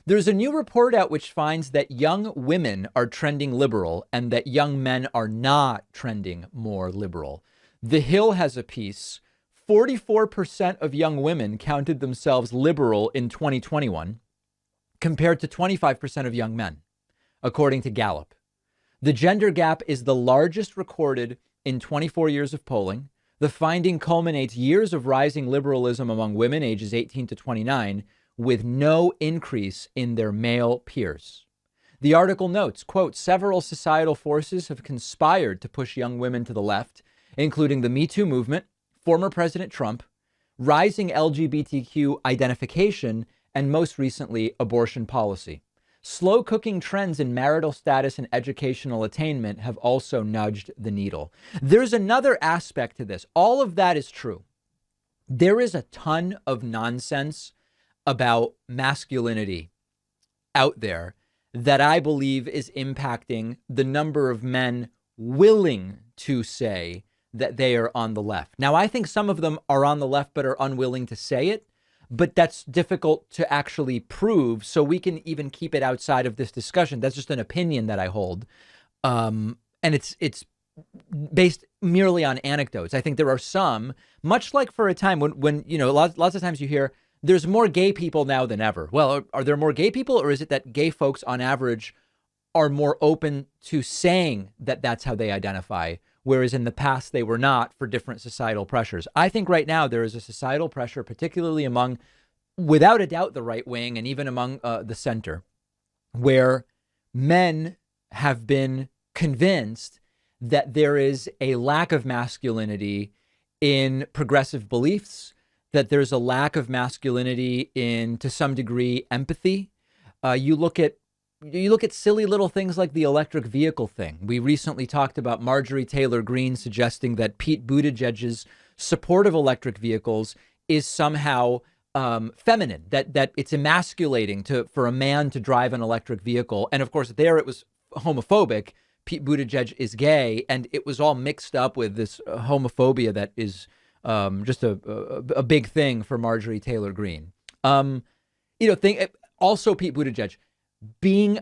There's a new report out which finds that young women are trending liberal and that young men are not trending more liberal. The Hill has a piece. 44% of young women counted themselves liberal in 2021 compared to 25% of young men, according to Gallup. The gender gap is the largest recorded in 24 years of polling. The finding culminates years of rising liberalism among women ages 18 to 29 with no increase in their male peers. The article notes, quote, several societal forces have conspired to push young women to the left, including the Me Too movement, former President Trump, rising LGBTQ identification, and most recently, abortion policy. Slow cooking trends in marital status and educational attainment have also nudged the needle. There's another aspect to this. All of that is true. There is a ton of nonsense about masculinity out there that I believe is impacting the number of men willing to say that they are on the left. Now, I think some of them are on the left but are unwilling to say it, but that's difficult to actually prove. So we can even keep it outside of this discussion. That's just an opinion that I hold. And it's based merely on anecdotes. I think there are some, much like for a time when you know, lots of times you hear there's more gay people now than ever. Well, are there more gay people, or is it that gay folks on average are more open to saying that that's how they identify, whereas in the past they were not for different societal pressures? I think right now there is a societal pressure, particularly among, without a doubt, the right wing and even among the center, where men have been convinced that there is a lack of masculinity in progressive beliefs, that there's a lack of masculinity in, to some degree, empathy. You look at silly little things like the electric vehicle thing. We recently talked about Marjorie Taylor Greene suggesting that Pete Buttigieg's support of electric vehicles is somehow feminine, that it's emasculating for a man to drive an electric vehicle. And of course, there it was homophobic. Pete Buttigieg is gay, and it was all mixed up with this homophobia that is just a big thing for Marjorie Taylor Greene. Also Pete Buttigieg being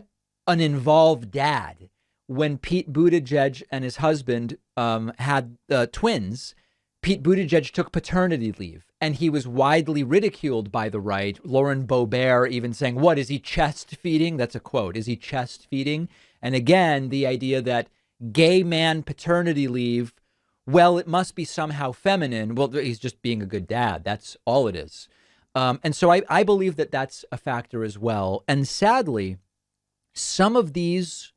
an involved dad. When Pete Buttigieg and his husband had twins, Pete Buttigieg took paternity leave, and he was widely ridiculed by the right. Lauren Boebert even saying, what, is he chest feeding? That's a quote. Is he chest feeding? And again, the idea that gay man paternity leave, well, it must be somehow feminine. Well, he's just being a good dad. That's all it is. And so I believe that that's a factor as well. And sadly, some of these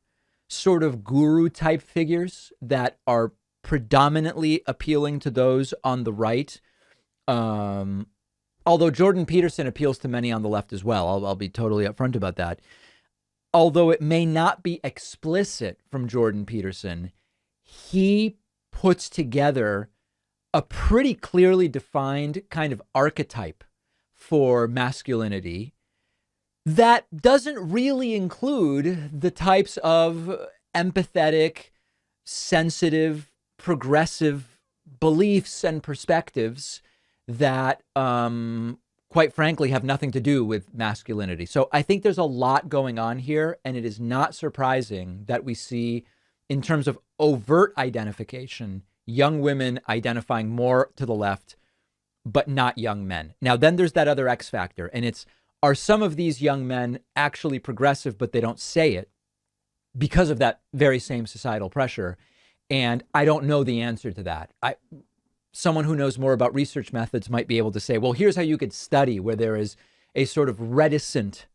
sort of guru type figures that are predominantly appealing to those on the right, although Jordan Peterson appeals to many on the left as well. I'll be totally upfront about that. Although it may not be explicit from Jordan Peterson, he puts together a pretty clearly defined kind of archetype for masculinity that doesn't really include the types of empathetic, sensitive, progressive beliefs and perspectives that, quite frankly, have nothing to do with masculinity. So I think there's a lot going on here, and it is not surprising that we see, in terms of overt identification, young women identifying more to the left, but not young men. Now, then there's that other X factor, and it's, are some of these young men actually progressive, but they don't say it because of that very same societal pressure? And I don't know the answer to that. Someone who knows more about research methods might be able to say, well, here's how you could study where there is a sort of reticent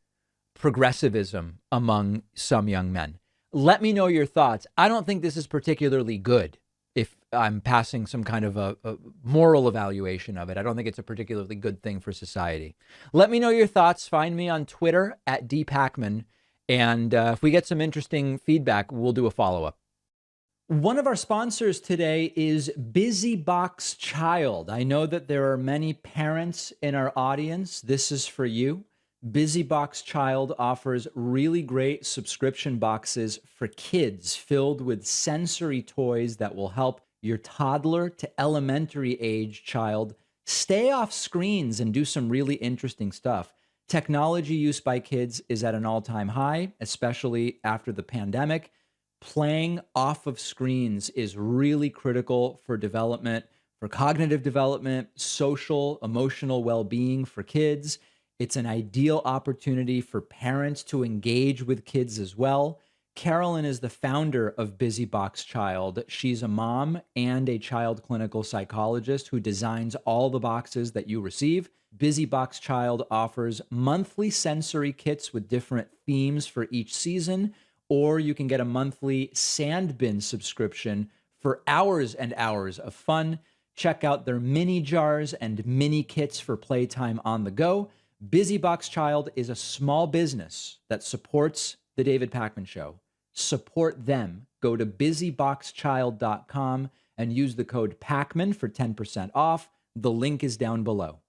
progressivism among some young men. Let me know your thoughts. I don't think this is particularly good if I'm passing some kind of a moral evaluation of it. I don't think it's a particularly good thing for society. Let me know your thoughts. Find me on Twitter at @dpacman. And if we get some interesting feedback, we'll do a follow-up. One of our sponsors today is BusyBox Child. I know that there are many parents in our audience. This is for you. BusyBox Child offers really great subscription boxes for kids filled with sensory toys that will help your toddler to elementary age child stay off screens and do some really interesting stuff. Technology use by kids is at an all-time high, especially after the pandemic. Playing off of screens is really critical for development, for cognitive development, social, emotional well-being for kids. It's an ideal opportunity for parents to engage with kids as well. Carolyn is the founder of Busy Box Child. She's a mom and a child clinical psychologist who designs all the boxes that you receive. Busy Box Child offers monthly sensory kits with different themes for each season, or you can get a monthly sand bin subscription for hours and hours of fun. Check out their mini jars and mini kits for playtime on the go. Busy Box Child is a small business that supports The David Pakman Show. Support them. Go to busyboxchild.com and use the code PAKMAN for 10% off. The link is down below.